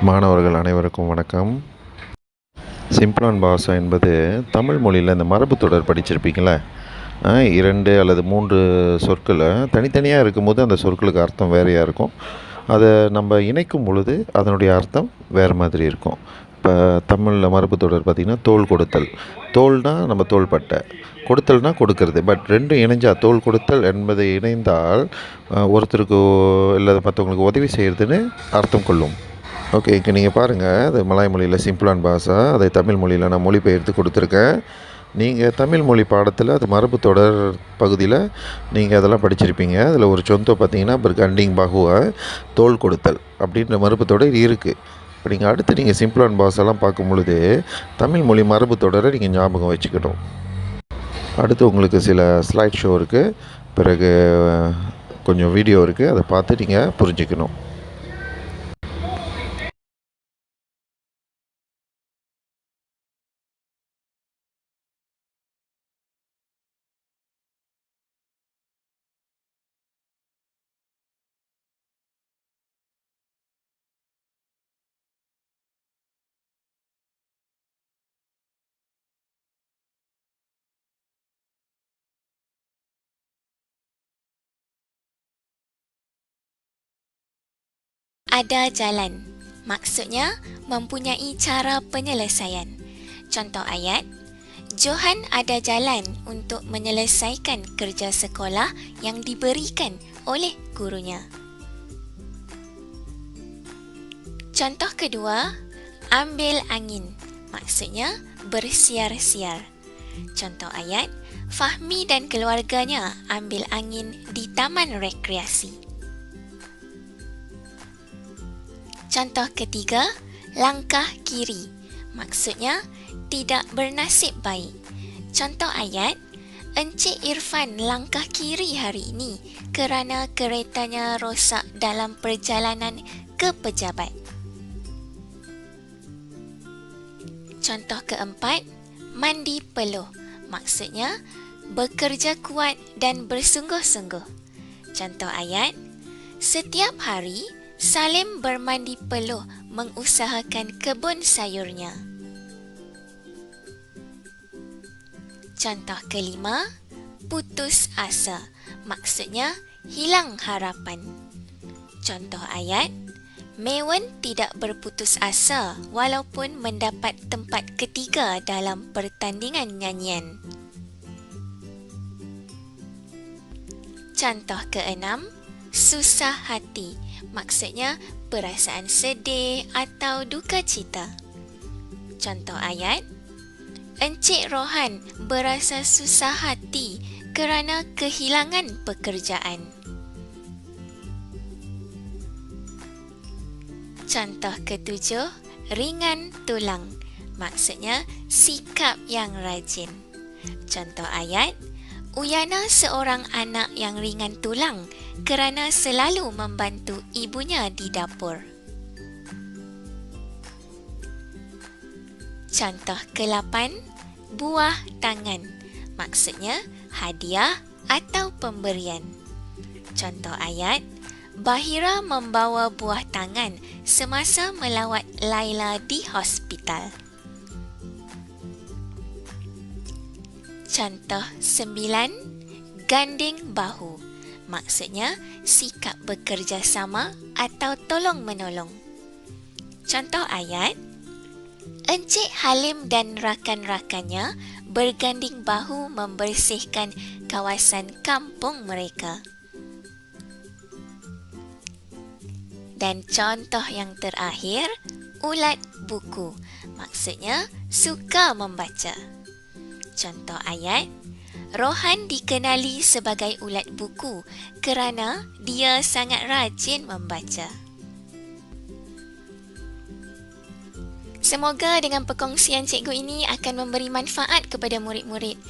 மாணவர்கள் அனைவருக்கும் வணக்கம். சிம்பிளான் பாஷா என்பது தமிழ் மொழியில் இந்த மரபு தொடர் படிச்சிருப்பீங்களே, 2 அல்லது 3 சொற்களை தனித்தனியாக இருக்கும்போது அந்த சொற்களுக்கு அர்த்தம் வேறையாக இருக்கும். அதை நம்ம இணைக்கும் பொழுது அதனுடைய அர்த்தம் வேறு மாதிரி இருக்கும். இப்போ தமிழில் மரபு தொடர் பார்த்திங்கன்னா, தோள் கொடுத்தல். தோள்னால் நம்ம தோள்பட்டை, கொடுத்தல்னா கொடுக்கறது. பட் ரெண்டும் இணைஞ்சால், தோள் கொடுத்தல் என்பதை இணைந்தால் ஒருத்தருக்கு இல்லை மற்றவங்களுக்கு உதவி செய்கிறதுன்னு அர்த்தம் கொள்ளும். ஓகே, இங்கே நீங்கள் பாருங்கள், அது மலாய் மொழியில் சிம்பிளான் பாஷா, அதை தமிழ் மொழியில் நான் மொழிபெயர்த்து கொடுத்துருக்கேன். நீங்கள் தமிழ் மொழி பாடத்தில் அது மரபு தொடர் பகுதியில் நீங்கள் அதெல்லாம் படிச்சிருப்பீங்க. அதில் ஒரு சொந்தோ பார்த்தீங்கன்னா, கண்டிங் பாகுவா தோள் கொடுத்தல் அப்படின்ற மரபு தொடர் இருக்குது. இப்போ நீங்கள் அடுத்து நீங்கள் சிம்பிளான் பாஷாலாம் பார்க்கும் பொழுது தமிழ் மொழி மரபு தொடரை நீங்கள் ஞாபகம் வச்சுக்கணும். அடுத்து உங்களுக்கு சில ஸ்லைட் ஷோ இருக்குது, பிறகு கொஞ்சம் வீடியோ இருக்குது, அதை பார்த்து நீங்கள் புரிஞ்சுக்கணும். Ada jalan, maksudnya mempunyai cara penyelesaian. Contoh ayat, Johan ada jalan untuk menyelesaikan kerja sekolah yang diberikan oleh gurunya. Contoh kedua, ambil angin, maksudnya bersiar-siar. Contoh ayat, Fahmi dan keluarganya ambil angin di taman rekreasi. Contoh ketiga, langkah kiri, maksudnya tidak bernasib baik. Contoh ayat, Encik Irfan langkah kiri hari ini kerana keretanya rosak dalam perjalanan ke pejabat. Contoh keempat, mandi peluh, maksudnya bekerja kuat dan bersungguh-sungguh. Contoh ayat, setiap hari Salim bermandi peluh mengusahakan kebun sayurnya. Contoh kelima, putus asa, maksudnya hilang harapan. Contoh ayat, Mewan tidak berputus asa walaupun mendapat tempat ketiga dalam pertandingan nyanyian. Contoh keenam, susah hati, maksudnya perasaan sedih atau duka cita. Contoh ayat, Encik Rohan berasa susah hati kerana kehilangan pekerjaan. Contoh ketujuh, ringan tulang, maksudnya sikap yang rajin. Contoh ayat, Uyana seorang anak yang ringan tulang kerana selalu membantu ibunya di dapur. Contoh ke-8, buah tangan, maksudnya hadiah atau pemberian. Contoh ayat, Bahira membawa buah tangan semasa melawat Laila di hospital. Contoh 9, ganding bahu, maksudnya sikap bekerja sama atau tolong-menolong. Contoh ayat, Encik Halim dan rakan-rakannya berganding bahu membersihkan kawasan kampung mereka. Dan contoh yang terakhir, ulat buku, maksudnya suka membaca. Contoh ayat, Rohan dikenali sebagai ulat buku kerana dia sangat rajin membaca. Semoga dengan perkongsian cikgu ini akan memberi manfaat kepada murid-murid.